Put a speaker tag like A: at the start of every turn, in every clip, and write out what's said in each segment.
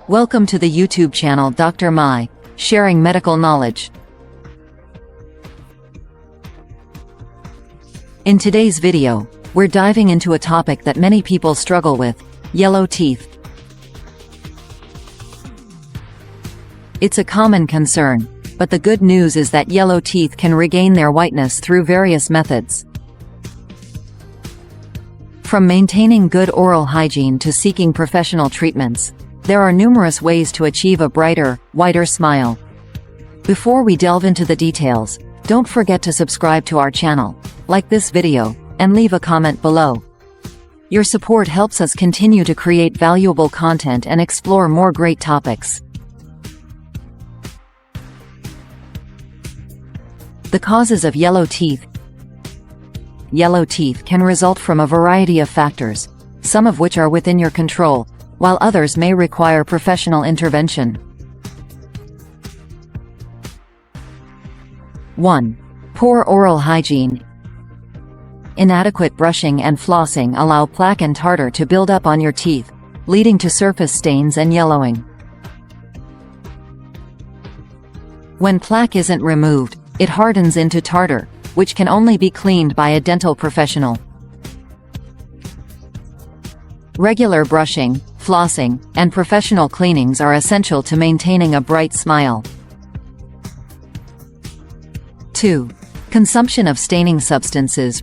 A: Welcome to the YouTube channel Dr. Mai, sharing medical knowledge. In today's video, we're diving into a topic that many people struggle with: yellow teeth. It's a common concern, but the good news is that yellow teeth can regain their whiteness through various methods. From maintaining good oral hygiene to seeking professional treatments, there are numerous ways to achieve a brighter, whiter smile. Before we delve into the details, don't forget to subscribe to our channel, like this video, and leave a comment below. Your support helps us continue to create valuable content and explore more great topics. The causes of yellow teeth. Yellow teeth can result from a variety of factors, some of which are within your control, while others may require professional intervention. 1. Poor oral hygiene. Inadequate brushing and flossing allow plaque and tartar to build up on your teeth, leading to surface stains and yellowing. When plaque isn't removed, it hardens into tartar, which can only be cleaned by a dental professional. Regular brushing, flossing, and professional cleanings are essential to maintaining a bright smile. 2. Consumption of staining substances.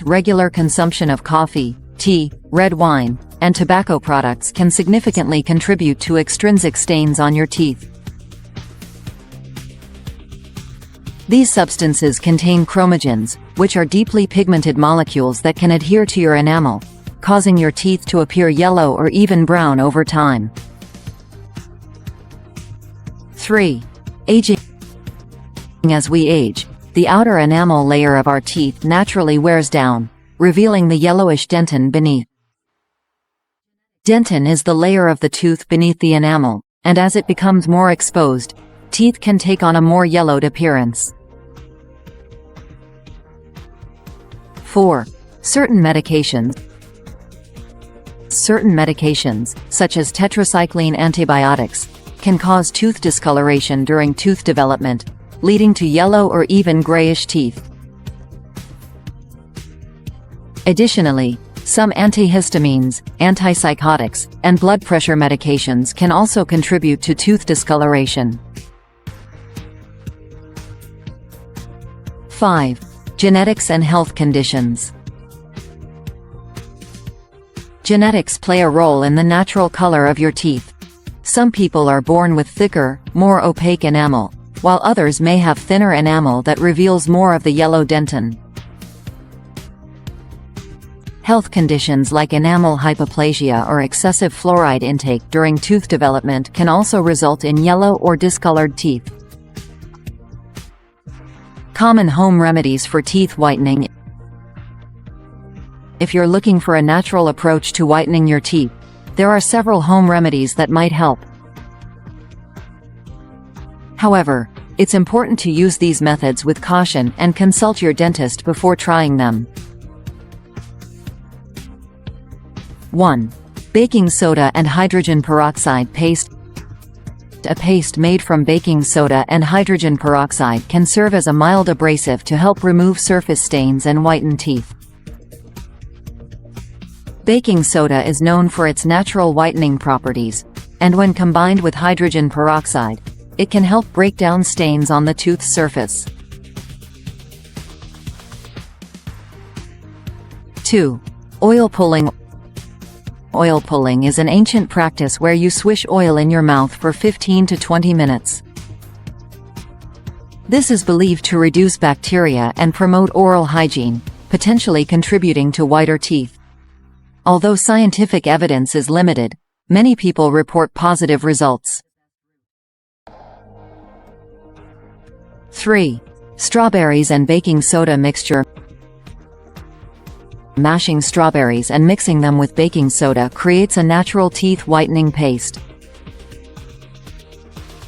A: Regular consumption of coffee, tea, red wine, and tobacco products can significantly contribute to extrinsic stains on your teeth. These substances contain chromogens, which are deeply pigmented molecules that can adhere to your enamel, causing your teeth to appear yellow or even brown over time. 3. Aging. As we age, the outer enamel layer of our teeth naturally wears down, revealing the yellowish dentin beneath. Dentin is the layer of the tooth beneath the enamel, and as it becomes more exposed, teeth can take on a more yellowed appearance. 4. Certain medications. Certain medications, such as tetracycline antibiotics, can cause tooth discoloration during tooth development, leading to yellow or even grayish teeth. Additionally, some antihistamines, antipsychotics, and blood pressure medications can also contribute to tooth discoloration. 5. Genetics and health conditions. Genetics play a role in the natural color of your teeth. Some people are born with thicker, more opaque enamel, while others may have thinner enamel that reveals more of the yellow dentin. Health conditions like enamel hypoplasia or excessive fluoride intake during tooth development can also result in yellow or discolored teeth. Common home remedies for teeth whitening. If you're looking for a natural approach to whitening your teeth, there are several home remedies that might help. However, it's important to use these methods with caution and consult your dentist before trying them. 1. Baking soda and hydrogen peroxide paste. A paste made from baking soda and hydrogen peroxide can serve as a mild abrasive to help remove surface stains and whiten teeth. Baking soda is known for its natural whitening properties, and when combined with hydrogen peroxide, it can help break down stains on the tooth surface. 2. Oil pulling. Oil pulling is an ancient practice where you swish oil in your mouth for 15 to 20 minutes. This is believed to reduce bacteria and promote oral hygiene, potentially contributing to whiter teeth. Although scientific evidence is limited, many people report positive results. 3. Strawberries and baking soda mixture. Mashing strawberries and mixing them with baking soda creates a natural teeth whitening paste.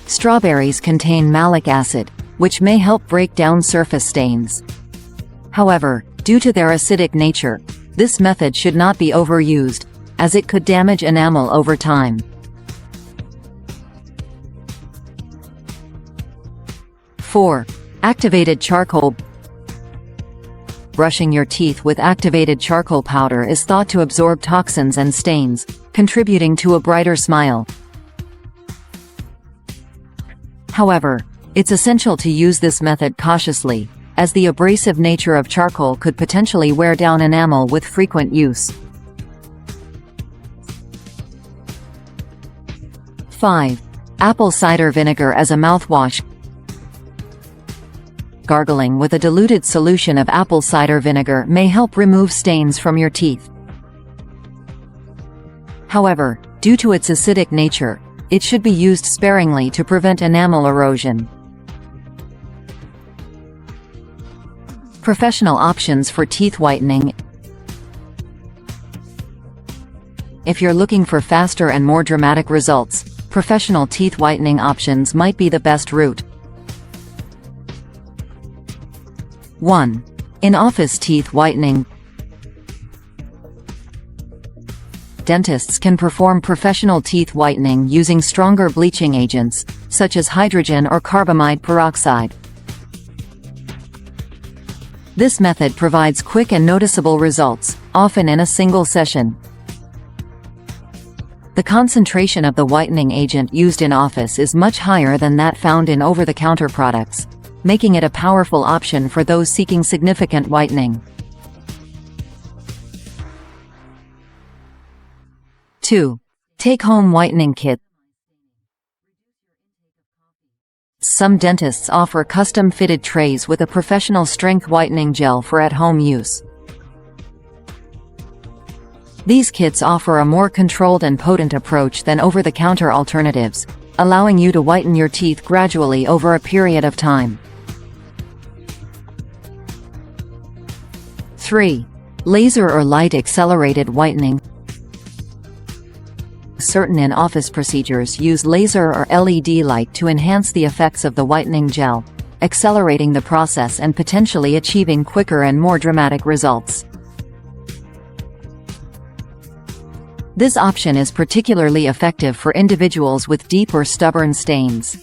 A: Strawberries contain malic acid, which may help break down surface stains. However, due to their acidic nature, this method should not be overused, as it could damage enamel over time. 4. Activated charcoal. Brushing your teeth with activated charcoal powder is thought to absorb toxins and stains, contributing to a brighter smile. However, it's essential to use this method cautiously, as the abrasive nature of charcoal could potentially wear down enamel with frequent use. 5. Apple cider vinegar as a mouthwash. Gargling with a diluted solution of apple cider vinegar may help remove stains from your teeth. However, due to its acidic nature, it should be used sparingly to prevent enamel erosion. Professional options for teeth whitening. If you're looking for faster and more dramatic results, professional teeth whitening options might be the best route. 1. In-office teeth whitening. Dentists can perform professional teeth whitening using stronger bleaching agents, such as hydrogen or carbamide peroxide. This method provides quick and noticeable results, often in a single session. The concentration of the whitening agent used in office is much higher than that found in over-the-counter products, making it a powerful option for those seeking significant whitening. 2. Take-home whitening kit. Some dentists offer custom-fitted trays with a professional-strength whitening gel for at-home use. These kits offer a more controlled and potent approach than over-the-counter alternatives, allowing you to whiten your teeth gradually over a period of time. 3. Laser or light accelerated whitening. Certain in-office procedures use laser or LED light to enhance the effects of the whitening gel, accelerating the process and potentially achieving quicker and more dramatic results. This option is particularly effective for individuals with deep or stubborn stains.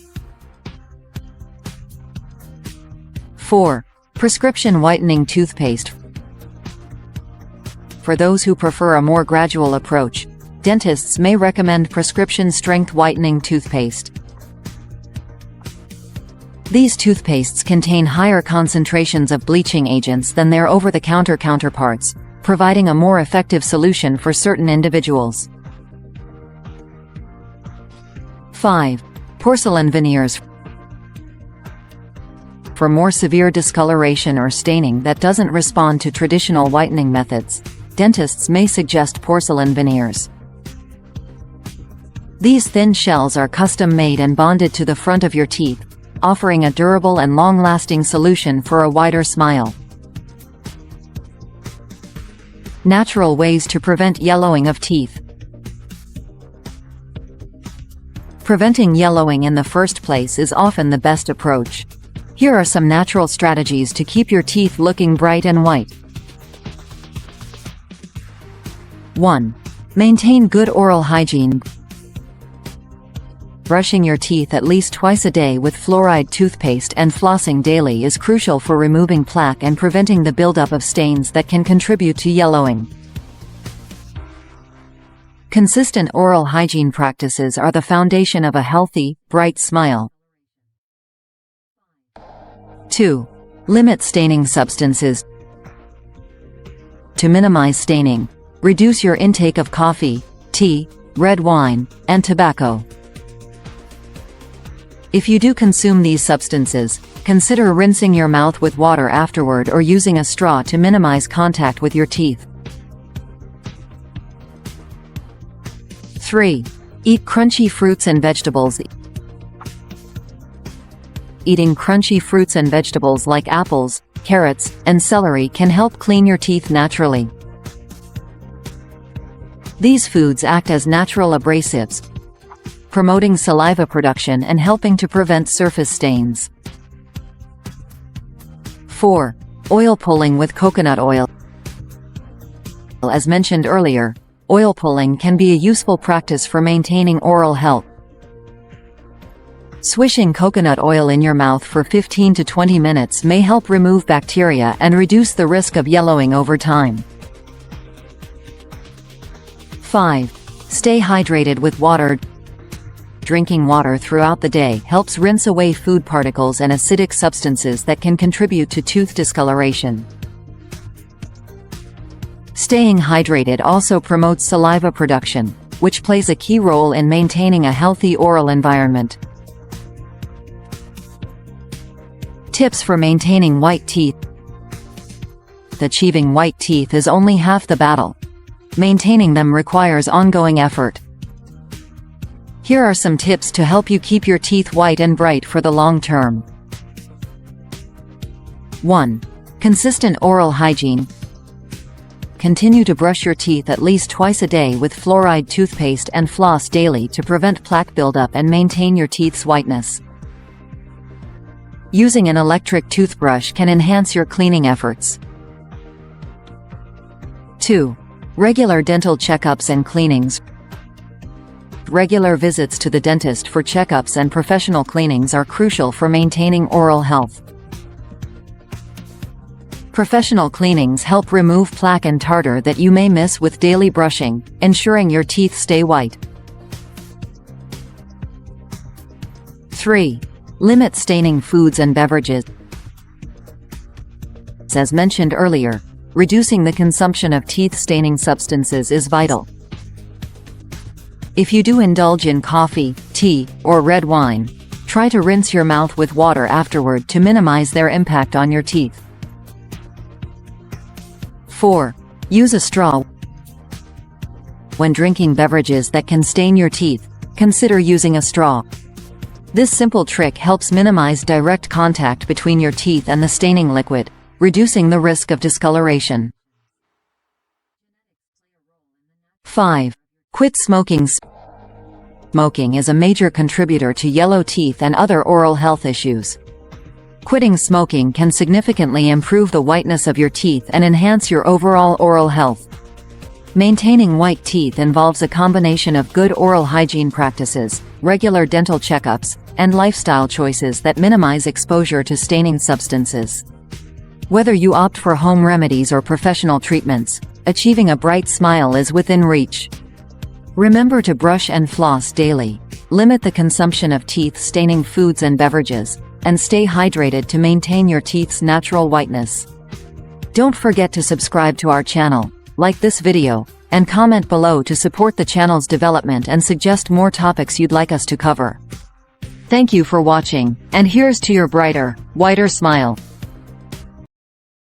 A: 4. Prescription whitening toothpaste. For those who prefer a more gradual approach, dentists may recommend prescription-strength whitening toothpaste. These toothpastes contain higher concentrations of bleaching agents than their over-the-counter counterparts, providing a more effective solution for certain individuals. 5. Porcelain veneers. For more severe discoloration or staining that doesn't respond to traditional whitening methods, dentists may suggest porcelain veneers. These thin shells are custom-made and bonded to the front of your teeth, offering a durable and long-lasting solution for a wider smile. Natural ways to prevent yellowing of teeth. Preventing yellowing in the first place is often the best approach. Here are some natural strategies to keep your teeth looking bright and white. 1. Maintain good oral hygiene. Brushing your teeth at least twice a day with fluoride toothpaste and flossing daily is crucial for removing plaque and preventing the buildup of stains that can contribute to yellowing. Consistent oral hygiene practices are the foundation of a healthy, bright smile. 2. Limit staining substances. To minimize staining, reduce your intake of coffee, tea, red wine, and tobacco. If you do consume these substances, consider rinsing your mouth with water afterward or using a straw to minimize contact with your teeth. 3. Eat crunchy fruits and vegetables. Eating crunchy fruits and vegetables like apples, carrots, and celery can help clean your teeth naturally. These foods act as natural abrasives, promoting saliva production and helping to prevent surface stains. 4. Oil pulling with coconut oil. As mentioned earlier, oil pulling can be a useful practice for maintaining oral health. Swishing coconut oil in your mouth for 15 to 20 minutes may help remove bacteria and reduce the risk of yellowing over time. 5. Stay hydrated with water. Drinking water throughout the day helps rinse away food particles and acidic substances that can contribute to tooth discoloration. Staying hydrated also promotes saliva production, which plays a key role in maintaining a healthy oral environment. Tips for maintaining white teeth. Achieving white teeth is only half the battle. Maintaining them requires ongoing effort. Here are some tips to help you keep your teeth white and bright for the long term. 1. Consistent oral hygiene. Continue to brush your teeth at least twice a day with fluoride toothpaste and floss daily to prevent plaque buildup and maintain your teeth's whiteness. Using an electric toothbrush can enhance your cleaning efforts. 2. Regular dental checkups and cleanings. Regular visits to the dentist for checkups and professional cleanings are crucial for maintaining oral health. Professional cleanings help remove plaque and tartar that you may miss with daily brushing, ensuring your teeth stay white. 3. Limit staining foods and beverages. As mentioned earlier, reducing the consumption of teeth-staining substances is vital. If you do indulge in coffee, tea, or red wine, try to rinse your mouth with water afterward to minimize their impact on your teeth. 4. Use a straw. When drinking beverages that can stain your teeth, consider using a straw. This simple trick helps minimize direct contact between your teeth and the staining liquid, reducing the risk of discoloration. 5. Quit smoking. Smoking is a major contributor to yellow teeth and other oral health issues. Quitting smoking can significantly improve the whiteness of your teeth and enhance your overall oral health. Maintaining white teeth involves a combination of good oral hygiene practices, regular dental checkups, and lifestyle choices that minimize exposure to staining substances. Whether you opt for home remedies or professional treatments, achieving a bright smile is within reach. Remember to brush and floss daily, limit the consumption of teeth-staining foods and beverages, and stay hydrated to maintain your teeth's natural whiteness. Don't forget to subscribe to our channel, like this video, and comment below to support the channel's development and suggest more topics you'd like us to cover. Thank you for watching, and here's to your brighter, whiter smile.